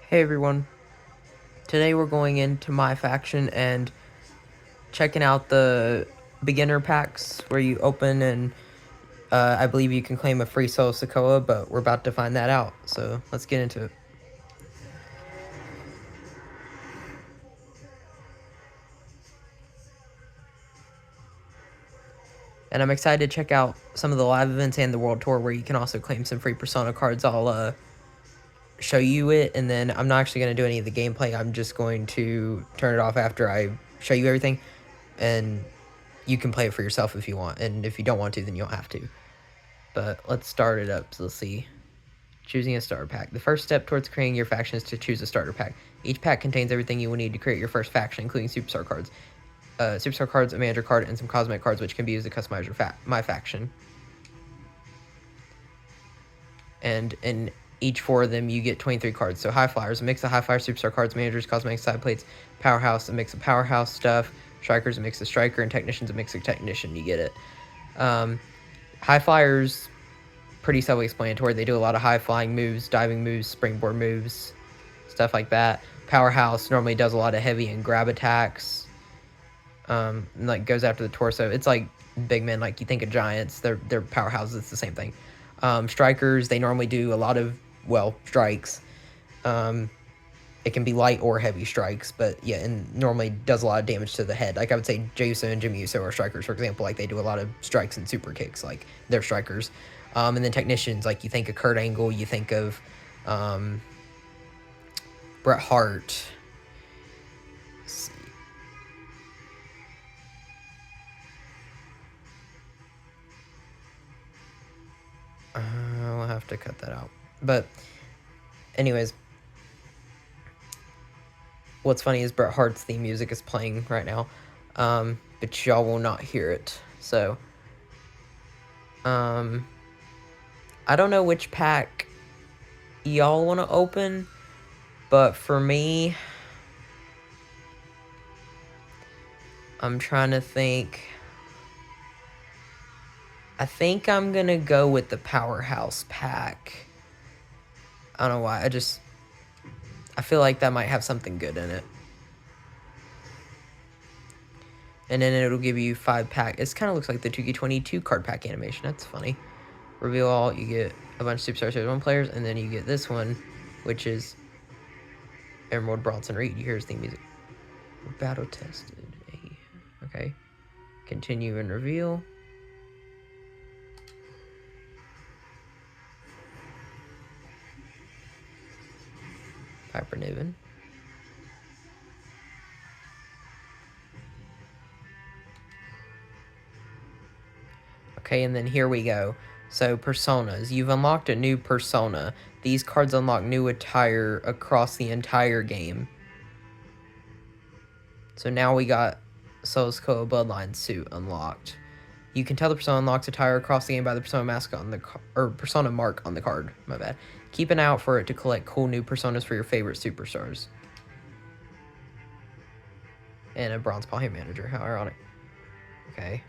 Hey everyone, today we're going into my faction and checking out the beginner packs where you open and I believe you can claim a free Solo Sokoa, but we're about to find that out, so let's get into it. And I'm excited to check out some of the live events and the World Tour where you can also claim some free Persona cards. I'll show you it, and then I'm not actually going to do any of the gameplay. I'm just going to turn it off after I show you everything, and you can play it for yourself if you want, and if you don't want to, then you don't have to. But let's start it up. So let's see. Choosing a starter pack. The first step towards creating your faction is to choose a starter pack. Each pack contains everything you will need to create your first faction, including superstar cards. Superstar cards, a manager card, and some cosmetic cards, which can be used to customize your my faction. And in each 4 of them, you get 23 cards. So High Flyers, a mix of High Flyer, superstar cards, managers, cosmetic side plates. Powerhouse, a mix of powerhouse stuff. Strikers, a mix of striker, and technicians, a mix of technician. You get it. High Flyers, pretty self-explanatory. They do a lot of high-flying moves, diving moves, springboard moves, stuff like that. Powerhouse normally does a lot of heavy and grab attacks. And like goes after the torso. It's like big men, like you think of giants. They're powerhouses. It's the same thing. Strikers, they normally do a lot of strikes. It can be light or heavy strikes, but yeah, and normally does a lot of damage to the head. Like I would say Jason and Jimmy Uso are strikers, for example. Like they do a lot of strikes and super kicks. Like they're strikers. And then technicians, like you think of Kurt Angle, you think of Bret Hart. Let's see. I'll have to cut that out. But anyways, what's funny is Bret Hart's theme music is playing right now, but y'all will not hear it. So, I don't know which pack y'all want to open, but for me, I'm trying to think. I think I'm going to go with the Powerhouse pack. I don't know why. I feel like that might have something good in it. And then it'll give you 5 pack. It kind of looks like the 2K22 card pack animation. That's funny. Reveal all. You get a bunch of Superstar Series 1 players. And then you get this one, which is Emerald Bronson Reed. You hear his theme music. Battle tested. Okay. Continue and reveal. Piper Niven. Okay, and then here we go. So, personas. You've unlocked a new persona. These cards unlock new attire across the entire game. So now we got Solo Sokoa Bloodline suit unlocked. You can tell the persona unlocks attire across the game by the persona mask on the persona mark on the card. My bad. Keep an eye out for it to collect cool new personas for your favorite superstars. And a Bronze Paul manager. How ironic. Okay.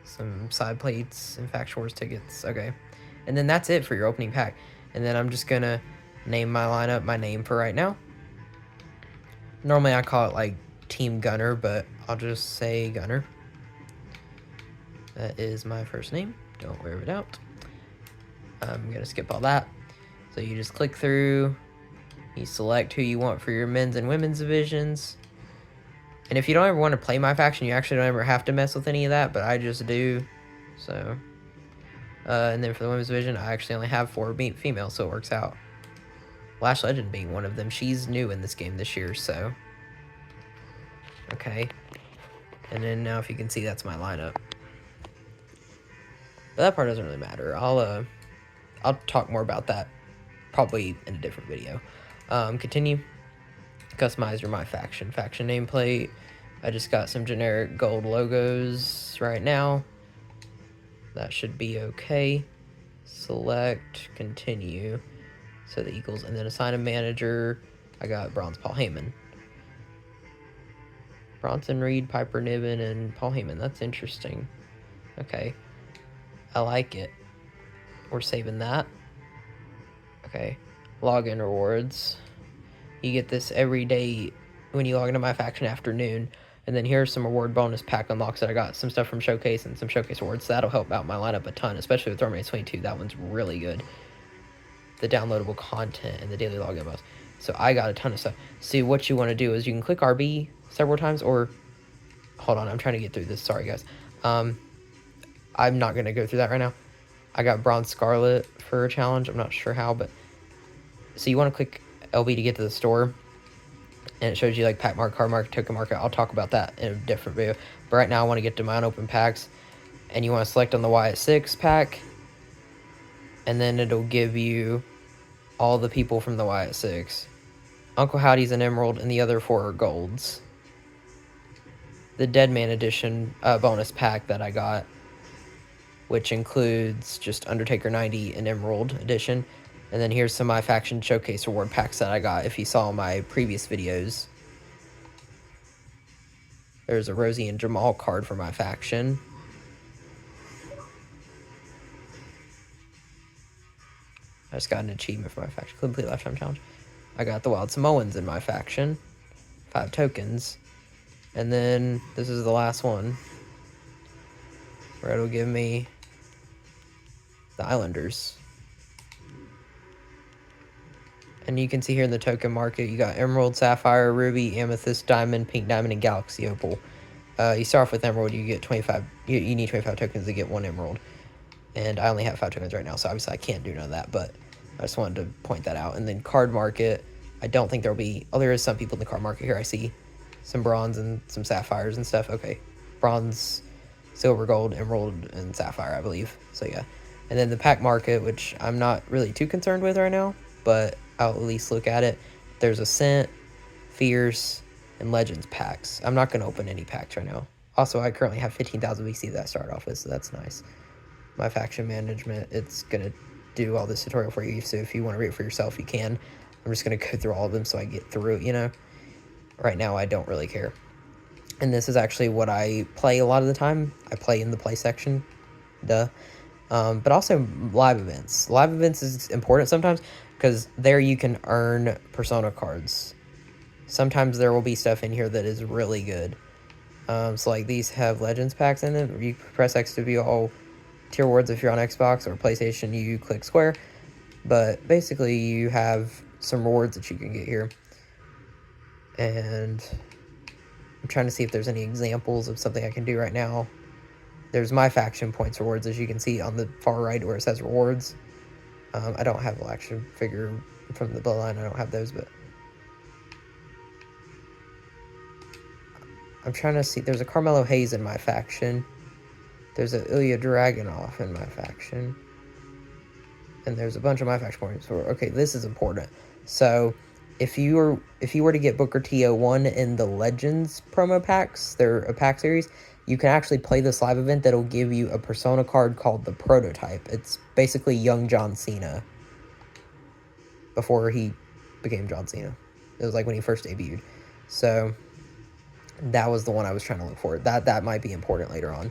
Some side plates and Faction Wars tickets. Okay. And then that's it for your opening pack. And then I'm just going to name my lineup my name for right now. Normally I call it like Team Gunner, but I'll just say Gunner. That is my first name. Don't wear it out. I'm going to skip all that. So you just click through. You select who you want for your men's and women's divisions. And if you don't ever want to play my faction, you actually don't ever have to mess with any of that, but I just do. So, and then for the women's division, I actually only have 4 females, so it works out. Lash Legend being one of them. She's new in this game this year, so. Okay. And then now if you can see, that's my lineup. But that part doesn't really matter. I'll talk more about that probably in a different video. Continue. Customize your my faction nameplate. I just got some generic gold logos right now. That should be okay. Select, continue. So the equals, and then assign a manager. I got Bronze Paul Heyman. Bronson Reed, Piper Niven, and Paul Heyman. That's interesting. Okay. I like it. We're saving that. Okay. login rewards. You get this every day when you log into my faction afternoon. And then here's some reward bonus pack unlocks that I got. Some stuff from Showcase and some Showcase rewards. That'll help out my lineup a ton, especially with Thornmaze 22. That one's really good. The downloadable content and the daily login bonus. So I got a ton of stuff. See, what you want to do is you can click RB several times, or hold on, I'm trying to get through this. Sorry, guys. I'm not going to go through that right now. I got Bronze Scarlet for a challenge. I'm not sure how, but so you want to click LB to get to the store, and it shows you like pack market, card market, token market. I'll talk about that in a different video. But right now I want to get to my unopened packs, and you want to select on the Y at 6 pack, and then it'll give you all the people from the Y at 6. Uncle Howdy's an emerald, and the other 4 are golds. The Dead Man Edition bonus pack that I got, which includes just Undertaker 90 and Emerald Edition. And then here's some of my faction showcase reward packs that I got if you saw my previous videos. There's a Rosie and Jamal card for my faction. I just got an achievement for my faction. Complete Lifetime Challenge. I got the Wild Samoans in my faction. 5 tokens. And then this is the last one, where it'll give me the Islanders. And you can see here in the token market, you got Emerald, Sapphire, Ruby, Amethyst, Diamond, Pink Diamond, and Galaxy Opal. You start off with Emerald, you get 25, you need 25 tokens to get 1 Emerald. And I only have 5 tokens right now, so obviously I can't do none of that, but I just wanted to point that out. And then card market, I don't think there'll be, oh, there is some people in the card market here. I see some bronze and some sapphires and stuff. Okay, bronze, silver, gold, emerald, and sapphire, I believe. So yeah. And then the pack market, which I'm not really too concerned with right now, but I'll at least look at it. There's Ascent, Fierce, and Legends packs. I'm not going to open any packs right now. Also, I currently have 15,000 VC that I started off with, so that's nice. My faction management, it's going to do all this tutorial for you, so if you want to read it for yourself, you can. I'm just going to go through all of them so I get through it, you know. Right now, I don't really care. And this is actually what I play a lot of the time. I play in the play section, duh. But also live events. Live events is important sometimes, because there you can earn Persona cards. Sometimes there will be stuff in here that is really good. So like these have Legends packs in them. You press X to view all tier rewards. If you're on Xbox or PlayStation, you click square. But basically you have some rewards that you can get here. And I'm trying to see if there's any examples of something I can do right now. There's my faction points rewards, as you can see on the far right where it says rewards. I don't have an action figure from the Bloodline. I don't have those, but I'm trying to see. There's a Carmelo Hayes in my faction. There's an Ilya Dragunov in my faction. And there's a bunch of my faction points for. Okay, this is important. So if you were to get Booker T01 in the Legends promo packs, they're a pack series, you can actually play this live event that'll give you a Persona card called the Prototype. It's basically young John Cena before he became John Cena. It was like when he first debuted. So that was the one I was trying to look for. That might be important later on.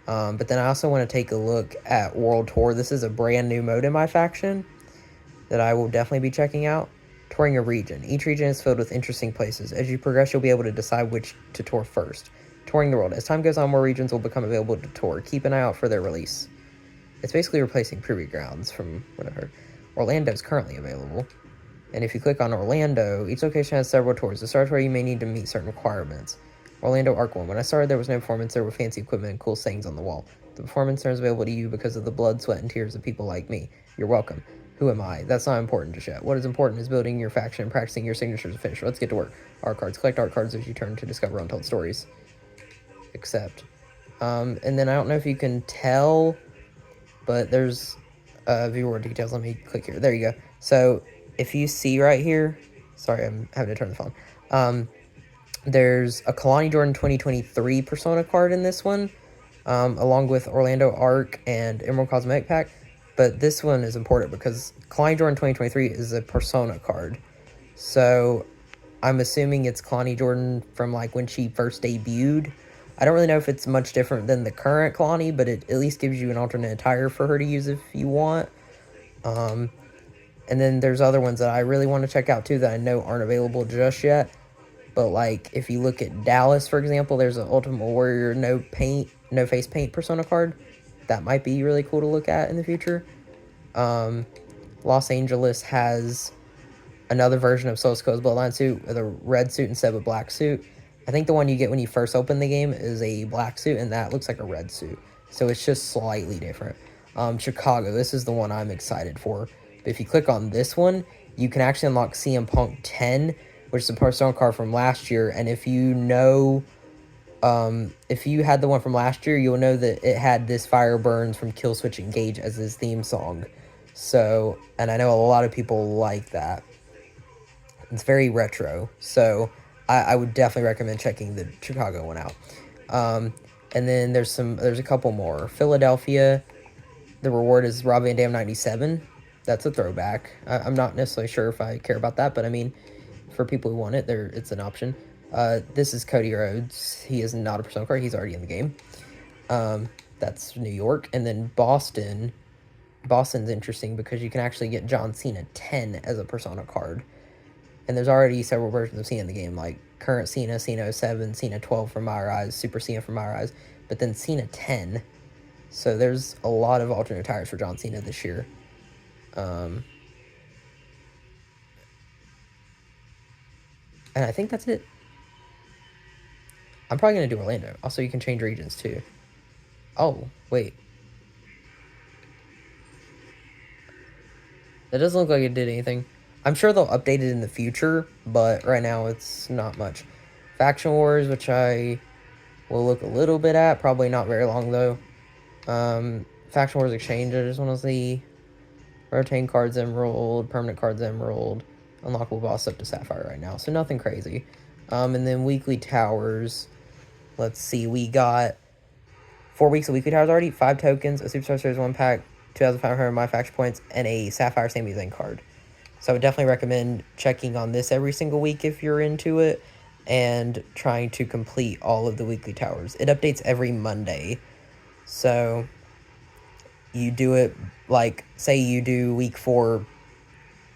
But then I also want to take a look at World Tour. This is a brand new mode in my faction that I will definitely be checking out. Touring a region. Each region is filled with interesting places. As you progress, you'll be able to decide which to tour first. Touring the world. As time goes on, more regions will become available to tour. Keep an eye out for their release. It's basically replacing Prairie Grounds from what I heard. Orlando is currently available. And if you click on Orlando, each location has several tours. To start tour, you may need to meet certain requirements. Orlando Arc 1. When I started, there was no performance. There were fancy equipment and cool sayings on the wall. The performance center is available to you because of the blood, sweat, and tears of people like me. You're welcome. Who am I? That's not important just yet. What is important is building your faction and practicing your signatures to finish. Let's get to work. Art cards. Collect art cards as you turn to discover untold stories. Accept. And then I don't know if you can tell, but there's viewer details. Let me click here. There you go. So if you see right here, sorry, I'm having to turn the phone. There's a Kalani Jordan 2023 Persona card in this one, along with Orlando Arc and Emerald Cosmetic Pack. But this one is important because Kalani Jordan 2023 is a Persona card. So I'm assuming it's Kalani Jordan from like when she first debuted. I don't really know if it's much different than the current Kalani, but it at least gives you an alternate attire for her to use if you want. And And then there's other ones that I really want to check out too that I know aren't available just yet. But like if you look at Dallas, for example, there's an Ultimate Warrior no face paint persona card. That might be really cool to look at in the future. Los Angeles has another version of Soul Skull's Bloodline suit with a red suit instead of a black suit. I think the one you get when you first open the game is a black suit, and that looks like a red suit. So it's just slightly different. Chicago, this is the one I'm excited for. But if you click on this one, you can actually unlock CM Punk 10, which is a persona card from last year. And if you know, if you had the one from last year, you'll know that it had this Fire Burns from Killswitch Engage as his theme song. So, and I know a lot of people like that. It's very retro, so I would definitely recommend checking the Chicago one out. And then there's a couple more. Philadelphia, the reward is Rob Van Dam 97. That's a throwback. I'm not necessarily sure if I care about that, but I mean, for people who want it, it's an option. This is Cody Rhodes. He is not a persona card. He's already in the game. That's New York. And then Boston. Boston's interesting because you can actually get John Cena 10 as a persona card. And there's already several versions of Cena in the game, like current Cena, Cena 07, Cena 12 from My Rise, Super Cena from My Rise, but then Cena 10. So there's a lot of alternate tires for John Cena this year. And I think that's it. I'm probably going to do Orlando. Also, you can change regions too. Oh, wait. That doesn't look like it did anything. I'm sure they'll update it in the future, but right now it's not much. Faction Wars, which I will look a little bit at. Probably not very long, though. Faction Wars Exchange, I just want to see. Rotating cards Emerald, permanent cards Emerald. Unlockable boss up to Sapphire right now, so nothing crazy. And then Weekly Towers. Let's see, we got 4 weeks of Weekly Towers already. 5 tokens, a Superstar Series 1 pack, 2,500 My Faction points, and a Sapphire Sami Zayn card. So I would definitely recommend checking on this every single week if you're into it, and trying to complete all of the Weekly Towers. It updates every Monday. So you do it, like, say you do week 4,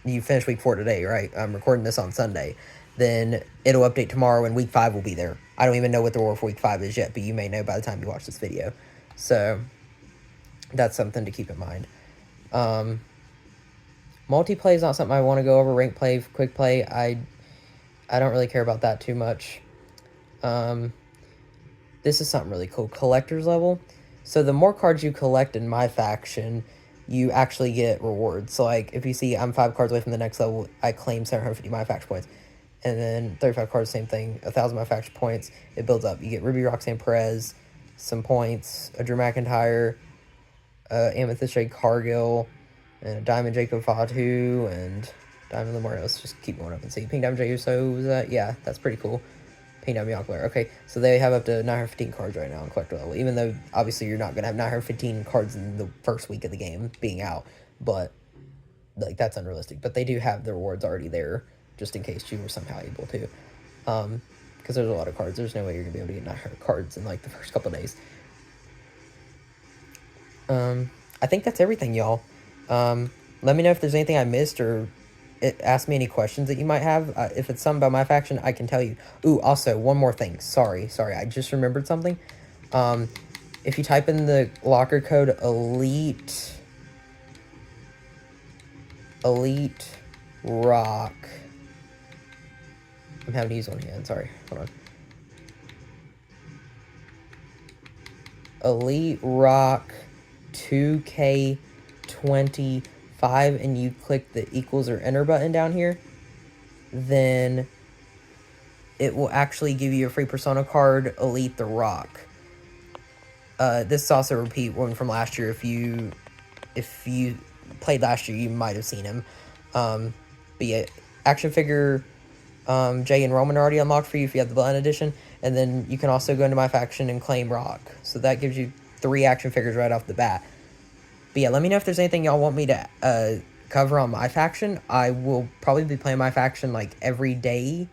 you finish week 4 today, right? I'm recording this on Sunday. Then it'll update tomorrow and week 5 will be there. I don't even know what the reward for week 5 is yet, but you may know by the time you watch this video. So that's something to keep in mind. Multiplay is not something I want to go over. Rank play, quick play, I don't really care about that too much. This is something really cool. Collector's level. So the more cards you collect in My Faction, you actually get rewards. So like if you see I'm 5 cards away from the next level, I claim 750 My Faction points. And then 35 cards, same thing, 1,000 My Faction points. It builds up. You get Ruby Roxanne Perez, some points, a Drew McIntyre, Amethyst Jade Cargill, and a Diamond Jacob Fatu, and Diamond Lamar. Let's just keep going up and see. Pink Diamond Jey Uso, yeah, that's pretty cool. Pink Diamond Bianca Belair. Okay, so they have up to 915 cards right now on collector level, even though obviously you're not going to have 915 cards in the first week of the game being out, but like that's unrealistic. But they do have the rewards already there, just in case you were somehow able to. Because there's a lot of cards. There's no way you're going to be able to get 900 cards in like the first couple of days. I think that's everything, y'all. Let me know if there's anything I missed, or ask me any questions that you might have. If it's something about My Faction, I can tell you. Ooh, also, one more thing. Sorry, I just remembered something. If you type in the locker code Elite Rock. I'm having to use one hand, sorry. Hold on. Elite Rock 2K25, and you click the equals or enter button down here, then it will actually give you a free persona card, Elite the Rock. This is also a repeat one from last year. If you played last year, you might have seen him. But yeah, action figure Jay and Roman are already unlocked for you if you have the Bloodline Edition. And then you can also go into My Faction and claim Rock. So that gives you 3 action figures right off the bat. But yeah, let me know if there's anything y'all want me to cover on My Faction. I will probably be playing My Faction like every day.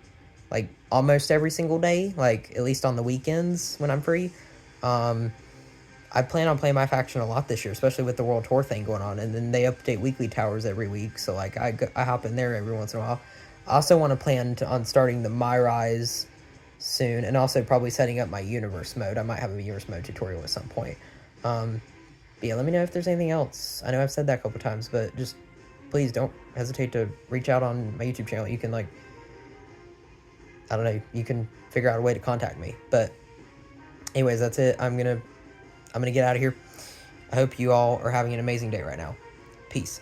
Like almost every single day. Like at least on the weekends when I'm free. I plan on playing my faction a lot this year, especially with the World Tour thing going on. And then they update weekly towers every week, so like I hop in there every once in a while. I also want to plan on starting the My Rise soon, and also probably setting up my universe mode. I might have a universe mode tutorial at some point. But yeah, let me know if there's anything else. I know I've said that a couple times, but just please don't hesitate to reach out on my YouTube channel. You can like, I don't know, you can figure out a way to contact me. But anyways, that's it. I'm gonna get out of here. I hope you all are having an amazing day right now. Peace.